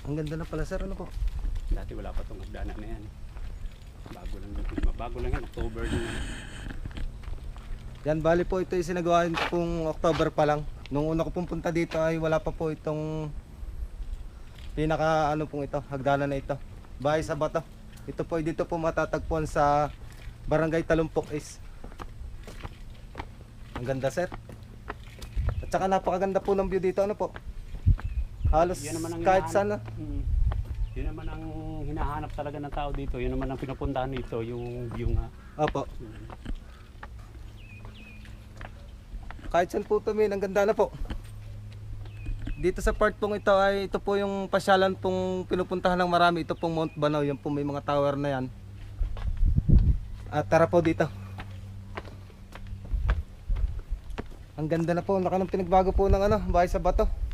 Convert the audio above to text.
Ang ganda na pala sir, ano po? Dati wala pa itong hagdanan na yan. Bago lang yan, October din yan. Yan, bali po ito yung sinagawa pong October pa lang. Nung una ko pong punta dito ay wala pa po itong pinaka ano pong ito, hagdanan na ito. Bahay sa bato. Ito po dito po matatagpuan sa Barangay Talumpok East. Ang ganda sir. At saka napakaganda po ng view dito, ano po? Halos Yan naman ang kahit hinahanap. sana. Yun naman ang hinahanap talaga ng tao dito. Yun naman ang pinupuntahan dito, yung view nga. Opo. Kahit saan po tumingin, ang ganda na po. Dito sa part pong ito ay ito po yung pasyalan pong pinupuntahan ng marami. Ito pong Mount Banaw, yan po may mga tower na yan. At tara po dito. Ang ganda na po, laki ng pinagbago po ng ano, bahay sa bato.